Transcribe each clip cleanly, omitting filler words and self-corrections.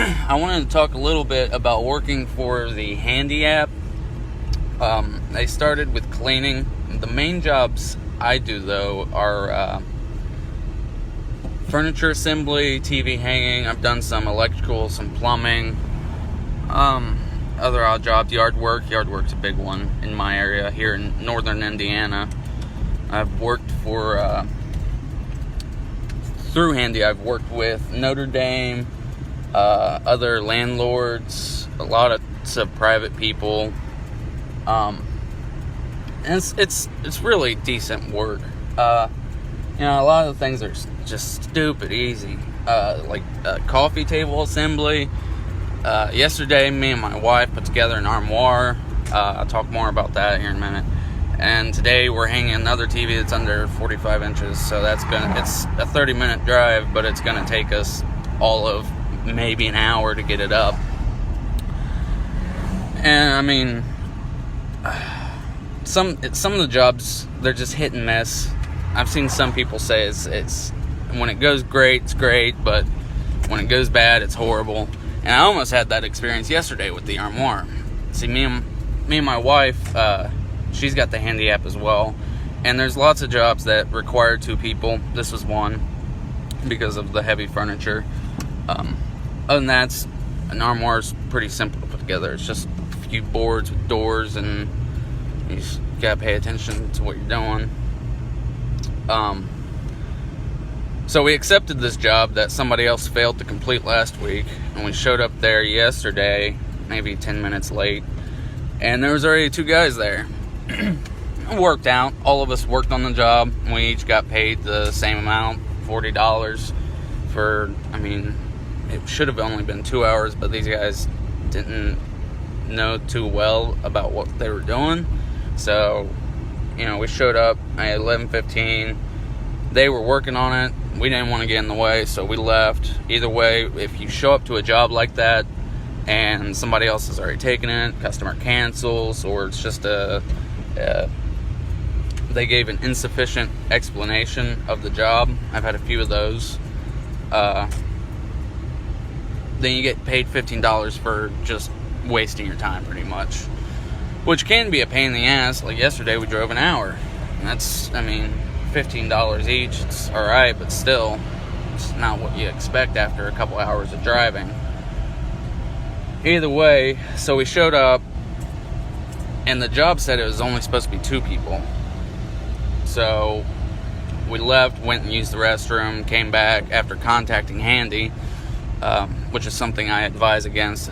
I wanted to talk a little bit about working for the Handy app. They started with cleaning. The main jobs I do, though, are furniture assembly, TV hanging. I've done some electrical, some plumbing, other odd jobs, yard work. Yard work's a big one in my area here in northern Indiana. I've worked for, through Handy, I've worked with Notre Dame, other landlords, a lot of private people. And it's really decent work. A lot of the things are just stupid easy. Like coffee table assembly. Yesterday, me and my wife put together an armoire. I'll talk more about that here in a minute. And today we're hanging another TV that's under 45 inches. So it's a 30-minute drive, but it's gonna take us all of maybe an hour to get it up. And I mean, some of the jobs, they're just hit and miss. I've seen some people say it's when it goes great, it's great, but when it goes bad, it's horrible. And I almost had that experience yesterday with the armoire. See, me and my wife, she's got the Handy app as well, and there's lots of jobs that require two people. This was one because of the heavy furniture. Other than that, an armoire is pretty simple to put together. It's just a few boards with doors, and you just gotta pay attention to what you're doing. So we accepted this job that somebody else failed to complete last week, and we showed up there yesterday, maybe 10 minutes late, and there was already two guys there. It worked out. All of us worked on the job. We each got paid the same amount, $40 for, it should have only been 2 hours, but these guys didn't know too well about what they were doing. So, we showed up at 11:15. They were working on it. We didn't want to get in the way, so we left. Either way, if you show up to a job like that and somebody else has already taken it, customer cancels, or it's just they gave an insufficient explanation of the job. I've had a few of those. Then you get paid $15 for just wasting your time, pretty much. Which can be a pain in the ass. Like yesterday, we drove an hour. And that's, $15 each. It's alright, but still, it's not what you expect after a couple hours of driving. Either way, so we showed up, and the job said it was only supposed to be two people. So we left, went and used the restroom, came back after contacting Handy, which is something I advise against.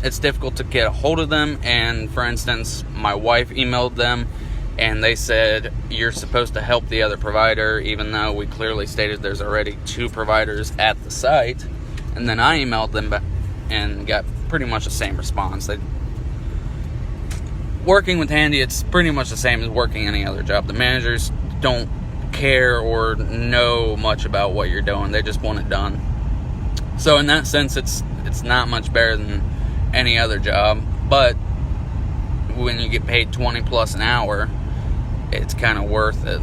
It's difficult to get a hold of them, and for instance, my wife emailed them, and they said, you're supposed to help the other provider, even though we clearly stated there's already two providers at the site. And then I emailed them back and got pretty much the same response. Working with Handy, it's pretty much the same as working any other job. The managers don't care or know much about what you're doing. They just want it done. So in that sense, it's not much better than any other job. But when you get paid 20 plus an hour, it's kind of worth it.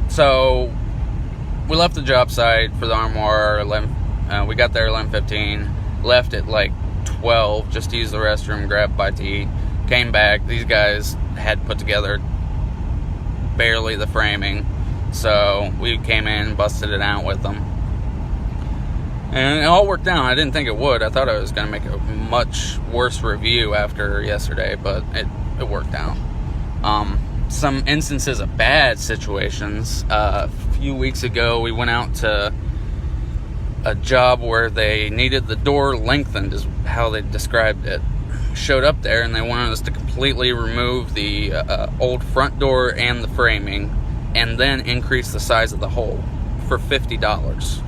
So we left the job site for the armoire. We got there 11:15. Left at like 12 just to use the restroom, grab a bite to eat. Came back. These guys had put together barely the framing, so we came in, busted it out with them, and it all worked out. I didn't think it would. I thought I was going to make a much worse review after yesterday, but it worked out. Some instances of bad situations. A few weeks ago, we went out to a job where they needed the door lengthened, is how they described it. Showed up there, and they wanted us to completely remove the old front door and the framing, and then increase the size of the hole for $50.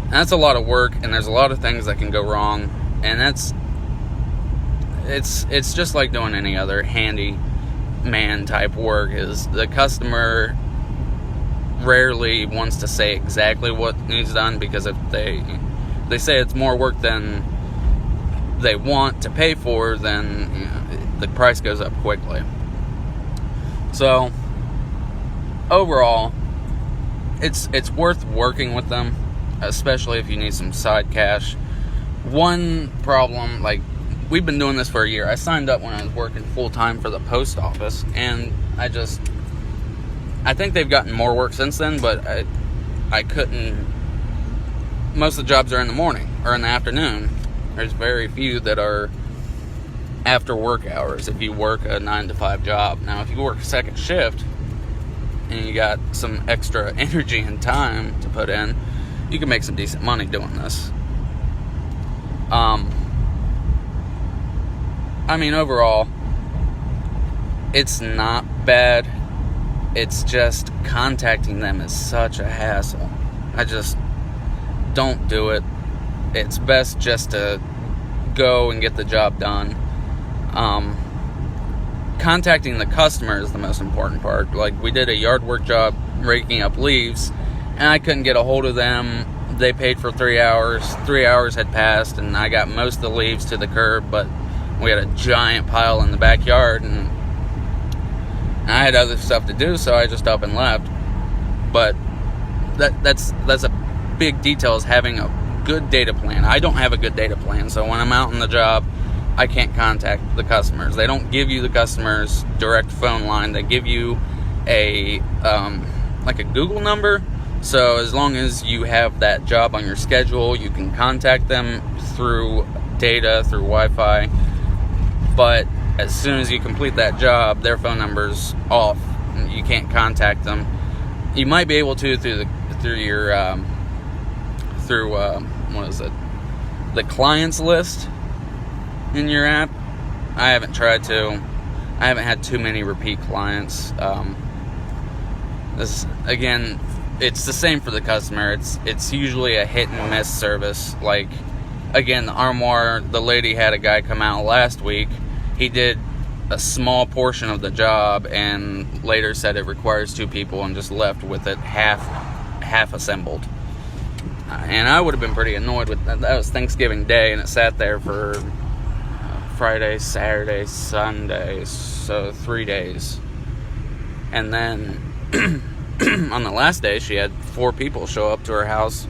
And that's a lot of work, and there's a lot of things that can go wrong, and it's just like doing any other handyman type work. Is the customer rarely wants to say exactly what needs done, because if they say it's more work than they want to pay for, then the price goes up quickly. So overall, it's worth working with them, especially if you need some side cash. One problem, like, we've been doing this for a year. I signed up when I was working full-time for the post office, and I think they've gotten more work since then, but I couldn't. Most of the jobs are in the morning or in the afternoon. There's very few that are after work hours if you work a 9-to-5 job. Now, if you work a second shift and you got some extra energy and time to put in, you can make some decent money doing this. I mean, overall, it's not bad. It's just contacting them is such a hassle. I just don't do it. It's best just to go and get the job done. Contacting the customer is the most important part. Like, we did a yard work job raking up leaves, and I couldn't get a hold of them. They paid for 3 hours. 3 hours had passed, and I got most of the leaves to the curb, but we had a giant pile in the backyard, and I had other stuff to do, so I just up and left. But that's a big detail, is having a good data plan. I don't have a good data plan, so when I'm out on the job, I can't contact the customers. They don't give you the customer's direct phone line. They give you a like a Google number. So as long as you have that job on your schedule, you can contact them through data, through Wi-Fi. But as soon as you complete that job, their phone number's off. You can't contact them. You might be able to through the clients list in your app. I haven't tried to. I haven't had too many repeat clients. This, again, it's the same for the customer. It's usually a hit and miss service. Like, again, the armoire, the lady had a guy come out last week. He did a small portion of the job and later said it requires 2 people and just left with it half assembled. And I would have been pretty annoyed with that. That was Thanksgiving Day, and it sat there for Friday, Saturday, Sunday, so 3 days. And then on the last day, she had 4 people show up to her house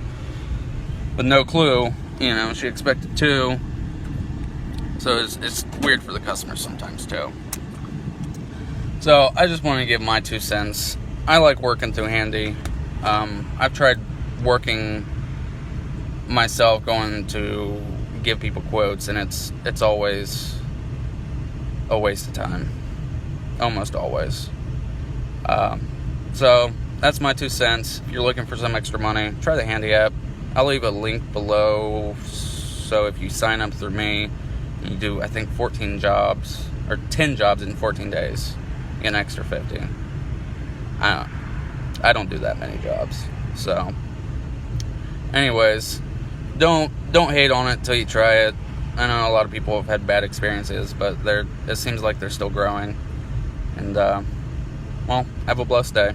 with no clue. You know, she expected 2. So it's weird for the customers sometimes too. So I just want to give my 2 cents. I like working through Handy. I've tried working myself, going to give people quotes, and it's always a waste of time. Almost always. So that's my 2 cents. If you're looking for some extra money, try the Handy app. I'll leave a link below. So if you sign up through me, you do, I think, 14 jobs, or 10 jobs in 14 days, you get an extra 50. I don't do that many jobs. So, anyways, don't hate on it till you try it. I know a lot of people have had bad experiences, but it seems like they're still growing. And, well, have a blessed day.